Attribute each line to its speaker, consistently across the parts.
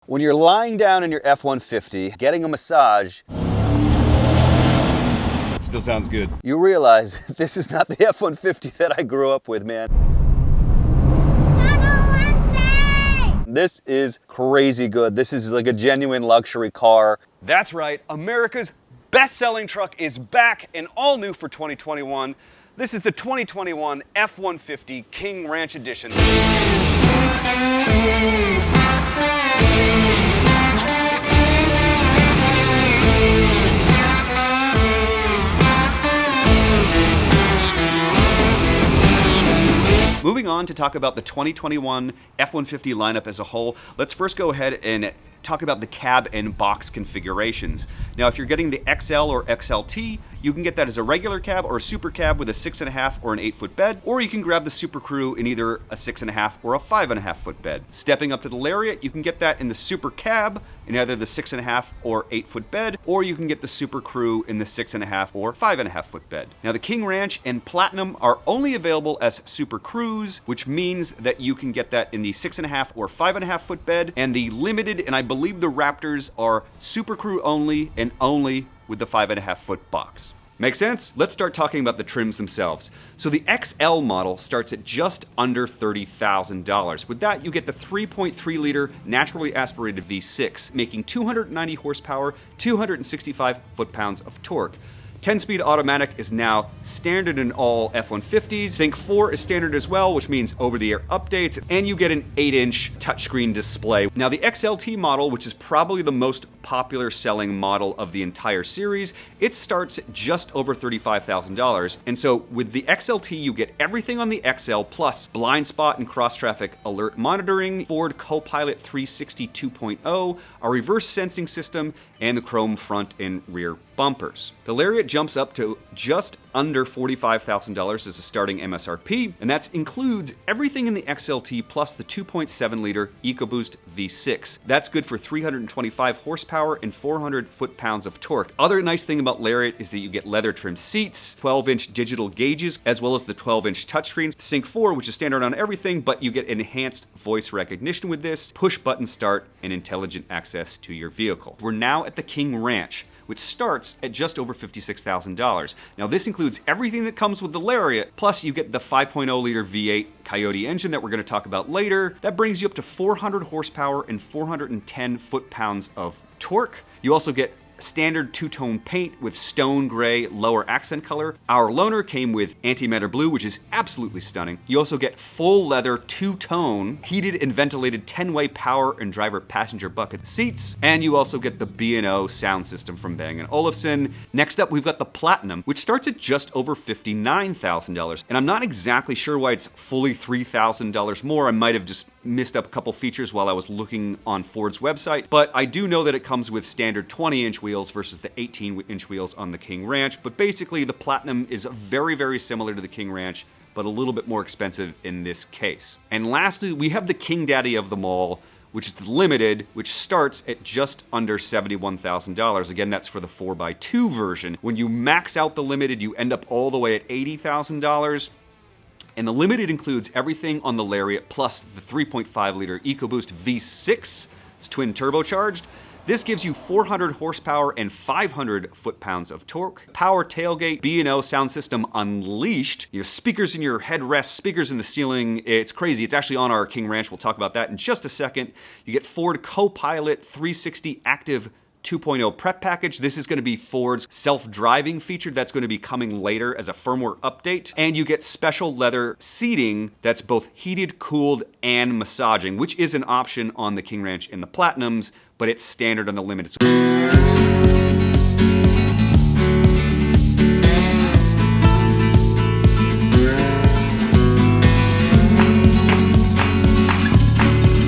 Speaker 1: When you're lying down in your F-150, getting a massage,
Speaker 2: still sounds good.
Speaker 1: you realize this is not the F-150 that I grew up with, man. This is crazy good. This is like a genuine luxury car.
Speaker 2: That's right, America's best-selling truck is back and all new for 2021. This is the 2021 F-150 King Ranch Edition. Moving on to talk about the 2021 F-150 lineup as a whole, let's first go ahead and talk about the cab and box configurations. Now, if you're getting the XL or XLT, you can get that as a regular cab or a super cab with a 6.5 or an 8-foot bed, or you can grab the Super Crew in either a 6.5 or a 5.5-foot bed. Stepping up to the Lariat, you can get that in the super cab in either the 6.5 or 8-foot bed, or you can get the Super Crew in the 6.5 or 5.5-foot bed. Now, the King Ranch and Platinum are only available as Super Crews, which means that you can get that in the 6.5 or 5.5-foot bed, and the Limited and I believe the Raptors are Super Crew only and only with the 5.5-foot box. Make sense? Let's start talking about the trims themselves. So the XL model starts at just under $30,000. With that, you get the 3.3-liter naturally aspirated V6, making 290 horsepower, 265 foot-pounds of torque. 10-speed automatic is now standard in all F-150s. Sync 4 is standard as well, which means over-the-air updates, and you get an 8-inch touchscreen display. Now, the XLT model, which is probably the most popular selling model of the entire series, it starts at just over $35,000. And so with the XLT, you get everything on the XL plus blind spot and cross-traffic alert monitoring, Ford Copilot 360 2.0, a reverse sensing system, and the chrome front and rear bumpers. The Lariat jumps up to just under $45,000 as a starting MSRP, and that includes everything in the XLT plus the 2.7-liter EcoBoost V6. That's good for 325 horsepower and 400 foot-pounds of torque. Other nice thing about Lariat is that you get leather-trimmed seats, 12-inch digital gauges, as well as the 12-inch touchscreen. Sync 4, which is standard on everything, but you get enhanced voice recognition with this, push-button start, and intelligent access to your vehicle. We're now at the King Ranch, which starts at just over $56,000. Now, this includes everything that comes with the Lariat, plus you get the 5.0-liter V8 Coyote engine that we're going to talk about later. That brings you up to 400 horsepower and 410 foot-pounds of torque. You also get standard two-tone paint with stone gray lower accent color. Our loaner came with antimatter blue, which is absolutely stunning. You also get full leather two-tone heated and ventilated 10-way power and driver passenger bucket seats, and you also get the B&O sound system from Bang & Olufsen. Next up, we've got the Platinum, which starts at just over $59,000, and I'm not exactly sure why it's fully $3,000 more. I might have just missed up a couple features while I was looking on Ford's website, but I do know that it comes with standard 20-inch wheels versus the 18-inch wheels on the King Ranch. But basically, the Platinum is very, very similar to the King Ranch, but a little bit more expensive in this case. And lastly, we have the King Daddy of them all, which is the Limited, which starts at just under $71,000. Again, that's for the 4x2 version. When you max out the Limited, you end up all the way at $80,000. And the Limited includes everything on the Lariat plus the 3.5-liter EcoBoost V6. It's twin turbocharged. This gives you 400 horsepower and 500 foot-pounds of torque. Power tailgate, B&O sound system unleashed. You have speakers in your headrest, speakers in the ceiling. It's crazy. It's actually on our King Ranch. We'll talk about that in just a second. You get Ford Copilot 360 Active 2.0 prep package. This is going to be Ford's self-driving feature that's going to be coming later as a firmware update. And you get special leather seating that's both heated, cooled, and massaging, which is an option on the King Ranch and the Platinums, but it's standard on the Limited.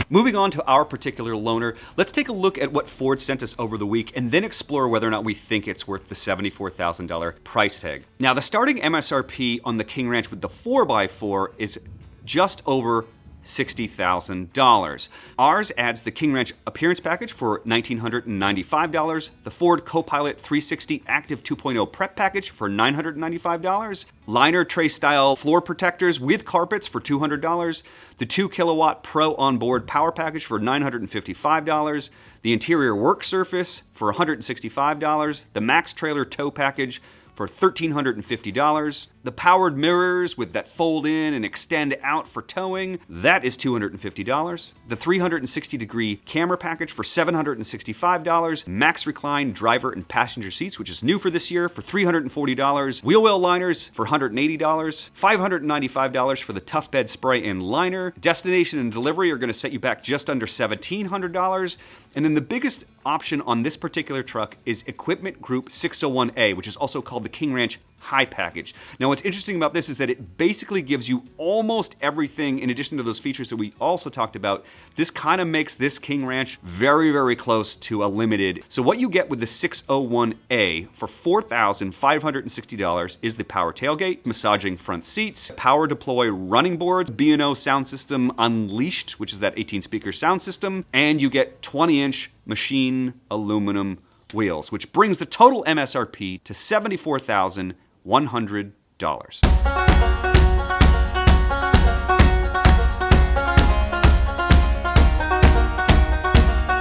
Speaker 2: Moving on to our particular loaner, let's take a look at what Ford sent us over the week and then explore whether or not we think it's worth the $74,000 price tag. Now, the starting MSRP on the King Ranch with the 4x4 is just over $60,000. Ours adds the King Ranch Appearance Package for $1,995, the Ford Copilot 360 Active 2.0 Prep Package for $995, liner tray style floor protectors with carpets for $200, the 2 kilowatt Pro Onboard Power Package for $955, the interior work surface for $165, the Max Trailer Tow Package for $1,350. The powered mirrors with that fold in and extend out for towing, that is $250. The 360-degree camera package for $765. Max recline driver and passenger seats, which is new for this year, for $340. Wheel well liners for $180. $595 for the tough bed spray and liner. Destination and delivery are going to set you back just under $1,700. And then the biggest option on this particular truck is Equipment Group 601A, which is also called the King Ranch High Package. Now, what's interesting about this is that it basically gives you almost everything in addition to those features that we also talked about. This kind of makes this King Ranch very, very close to a limited. So what you get with the 601A for $4,560 is the power tailgate, massaging front seats, power deploy running boards, B&O sound system Unleashed, which is that 18-speaker sound system, and you get 20-inch machine aluminum wheels, which brings the total MSRP to $74,100.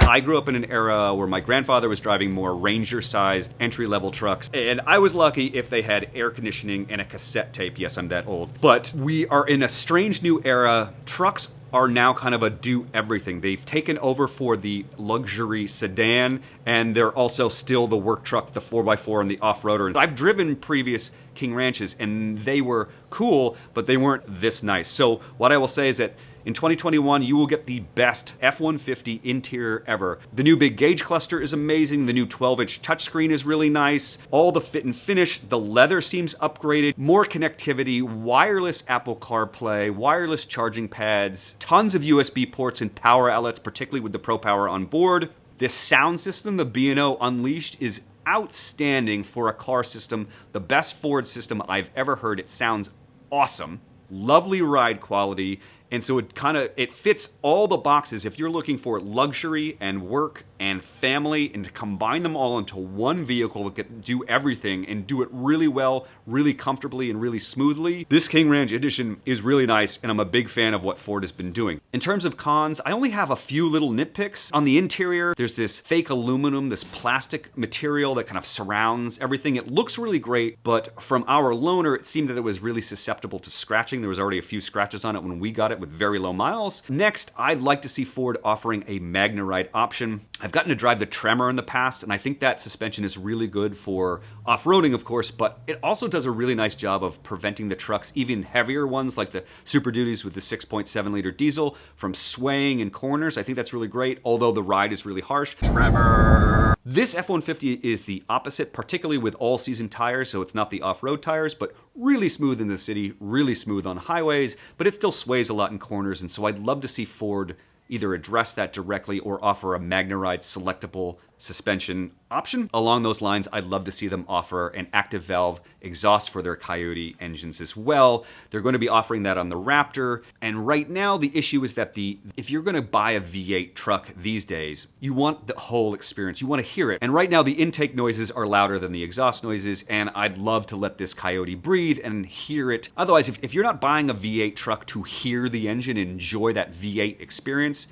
Speaker 2: I grew up in an era where my grandfather was driving more Ranger-sized entry-level trucks, and I was lucky if they had air conditioning and a cassette tape. Yes, I'm that old. But we are in a strange new era. Trucks are now kind of a do-everything. They've taken over for the luxury sedan, and they're also still the work truck, the 4x4 and the off-roader. I've driven previous King Ranches, and they were cool, but they weren't this nice. So what I will say is that in 2021, you will get the best F-150 interior ever. The new big gauge cluster is amazing. The new 12-inch touchscreen is really nice. All the fit and finish, the leather seems upgraded. More connectivity, wireless Apple CarPlay, wireless charging pads, tons of USB ports and power outlets, particularly with the Pro Power on board. This sound system, the B&O Unleashed, is outstanding for a car system. The best Ford system I've ever heard. It sounds awesome. Lovely ride quality. And so it fits all the boxes. If you're looking for luxury and work and family and to combine them all into one vehicle that can do everything and do it really well, really comfortably, and really smoothly, this King Ranch Edition is really nice, and I'm a big fan of what Ford has been doing. In terms of cons, I only have a few little nitpicks. On the interior, there's this fake aluminum, this plastic material that kind of surrounds everything. It looks really great, but from our loaner, it seemed that it was really susceptible to scratching. There was already a few scratches on it when we got it with very low miles. Next, I'd like to see Ford offering a MagneRide option. I've gotten to drive the Tremor in the past, and I think that suspension is really good for off-roading, of course, but it also does a really nice job of preventing the trucks, even heavier ones like the Super Duties with the 6.7-liter diesel, from swaying in corners. I think that's really great, although the ride is really harsh. Tremor! This F-150 is the opposite, particularly with all-season tires, so it's not the off-road tires, but really smooth in the city, really smooth on highways, but it still sways a lot in corners, and so I'd love to see Ford either address that directly or offer a MagneRide selectable suspension option. Along those lines, I'd love to see them offer an active valve exhaust for their Coyote engines as well. They're going to be offering that on the Raptor. And right now, the issue is that if you're going to buy a V8 truck these days, you want the whole experience. You want to hear it. And right now, the intake noises are louder than the exhaust noises, and I'd love to let this Coyote breathe and hear it. Otherwise, if you're not buying a V8 truck to hear the engine and enjoy that V8 experience,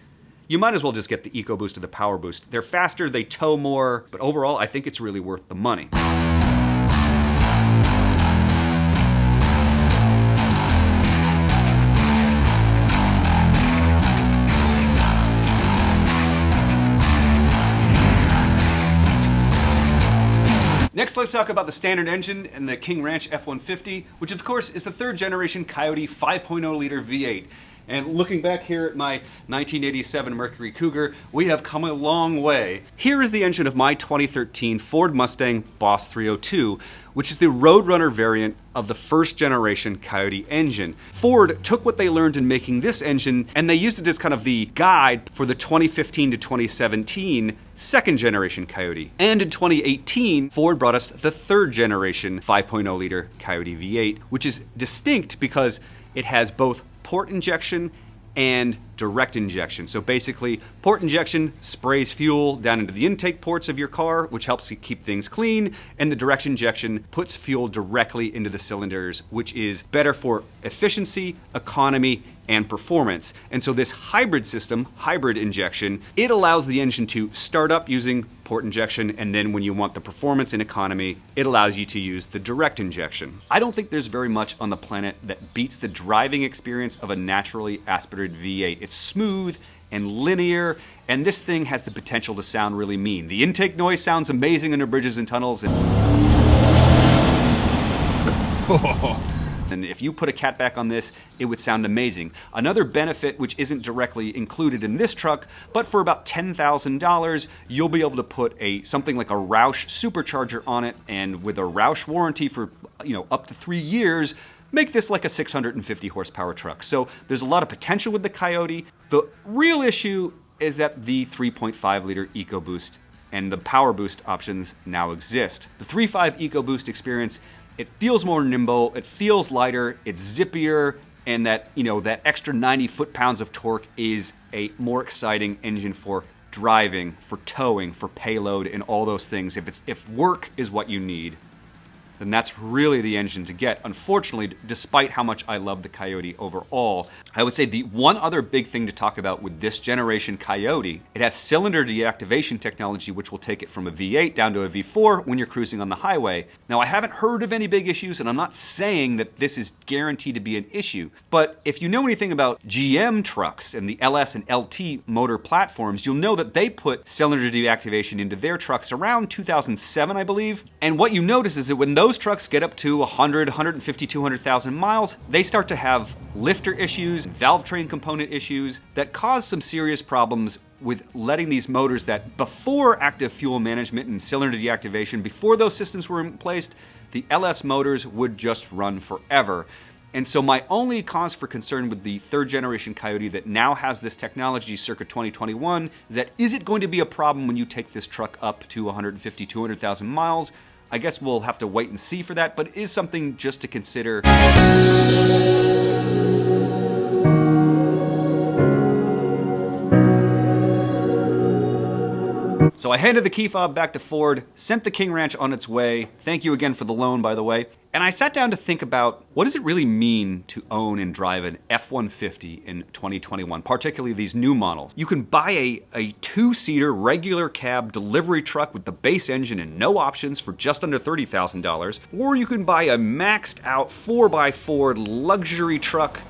Speaker 2: you might as well just get the EcoBoost or the Power Boost. They're faster, they tow more, but overall, I think it's really worth the money. Next, let's talk about the standard engine and the King Ranch F-150, which of course is the third generation Coyote 5.0 liter V8. And looking back here at my 1987 Mercury Cougar, we have come a long way. Here is the engine of my 2013 Ford Mustang Boss 302, which is the Roadrunner variant of the first generation Coyote engine. Ford took what they learned in making this engine and they used it as kind of the guide for the 2015 to 2017 second generation Coyote. And in 2018, Ford brought us the third generation 5.0 liter Coyote V8, which is distinct because it has both port injection and direct injection. So basically, port injection sprays fuel down into the intake ports of your car, which helps keep things clean, and the direct injection puts fuel directly into the cylinders, which is better for efficiency, economy, and performance. And so this hybrid system, hybrid injection, it allows the engine to start up using port injection, and then when you want the performance and economy, it allows you to use the direct injection. I don't think there's very much on the planet that beats the driving experience of a naturally aspirated V8. It's smooth and linear, and this thing has the potential to sound really mean. The intake noise sounds amazing under bridges and tunnels, and if you put a catback on this, it would sound amazing. Another benefit, which isn't directly included in this truck, but for about $10,000, you'll be able to put something like a Roush supercharger on it, and with a Roush warranty for up to 3 years, make this like a 650 horsepower truck. So there's a lot of potential with the Coyote. The real issue is that the 3.5 liter EcoBoost and the Power Boost options now exist. The 3.5 EcoBoost experience, it feels more nimble, it feels lighter, it's zippier, and that that extra 90 foot-pounds of torque is a more exciting engine for driving, for towing, for payload, and all those things. If work is what you need, then that's really the engine to get. Unfortunately, despite how much I love the Coyote overall, I would say the one other big thing to talk about with this generation Coyote, it has cylinder deactivation technology, which will take it from a V8 down to a V4 when you're cruising on the highway. Now, I haven't heard of any big issues, and I'm not saying that this is guaranteed to be an issue, but if you know anything about GM trucks and the LS and LT motor platforms, you'll know that they put cylinder deactivation into their trucks around 2007, I believe. And what you notice is that when those trucks get up to 100, 150, 200,000 miles, they start to have lifter issues, valve train component issues that cause some serious problems with letting these motors that before active fuel management and cylinder deactivation, before those systems were in place, the LS motors would just run forever. And so my only cause for concern with the third generation Coyote that now has this technology circa 2021 is that, is it going to be a problem when you take this truck up to 150, 200,000 miles? I guess we'll have to wait and see for that, but it is something just to consider. So I handed the key fob back to Ford, sent the King Ranch on its way. Thank you again for the loan, by the way. And I sat down to think about, what does it really mean to own and drive an F-150 in 2021, particularly these new models? You can buy a two-seater regular cab delivery truck with the base engine and no options for just under $30,000, or you can buy a maxed out 4x4 luxury truck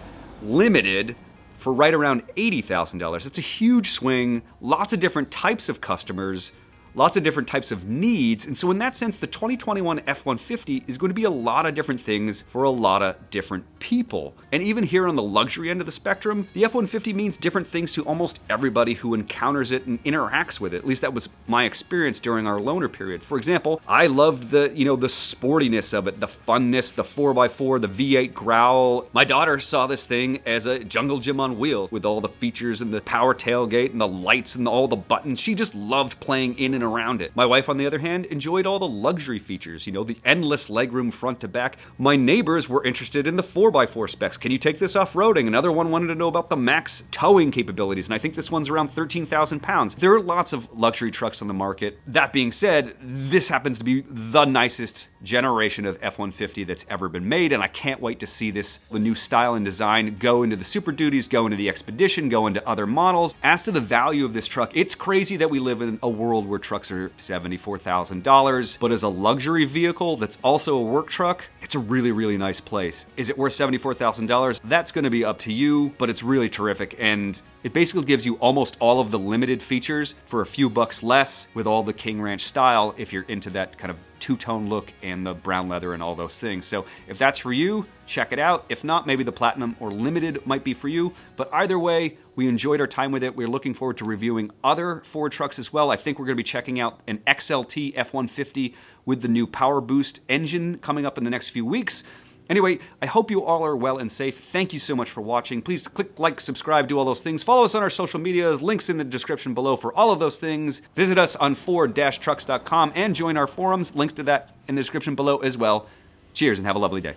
Speaker 2: limited for right around $80,000. It's a huge swing, lots of different types of customers, lots of different types of needs, and so in that sense, the 2021 F-150 is going to be a lot of different things for a lot of different people. And even here on the luxury end of the spectrum, the F-150 means different things to almost everybody who encounters it and interacts with it. At least that was my experience during our loaner period. For example, I loved the sportiness of it, the funness, the 4x4, the V8 growl. My daughter saw this thing as a jungle gym on wheels with all the features and the power tailgate and the lights and all the buttons. She just loved playing in and around it. My wife, on the other hand, enjoyed all the luxury features, the endless legroom front to back. My neighbors were interested in the 4x4 specs. Can you take this off-roading? Another one wanted to know about the max towing capabilities, and I think this one's around 13,000 pounds. There are lots of luxury trucks on the market. That being said, this happens to be the nicest generation of F-150 that's ever been made, and I can't wait to see the new style and design go into the Super Duties, go into the Expedition, go into other models. As to the value of this truck, it's crazy that we live in a world where trucks are $74,000, but as a luxury vehicle that's also a work truck, it's a really, really nice place. Is it worth $74,000? That's going to be up to you, but it's really terrific, and it basically gives you almost all of the limited features for a few bucks less with all the King Ranch style if you're into that kind of two-tone look and the brown leather and all those things. So if that's for you, check it out. If not, maybe the Platinum or Limited might be for you. But either way, we enjoyed our time with it. We're looking forward to reviewing other Ford trucks as well. I think we're going to be checking out an XLT F-150 with the new Power Boost engine coming up in the next few weeks. Anyway, I hope you all are well and safe. Thank you so much for watching. Please click like, subscribe, do all those things. Follow us on our social medias, links in the description below for all of those things. Visit us on Ford-trucks.com and join our forums, links to that in the description below as well. Cheers and have a lovely day.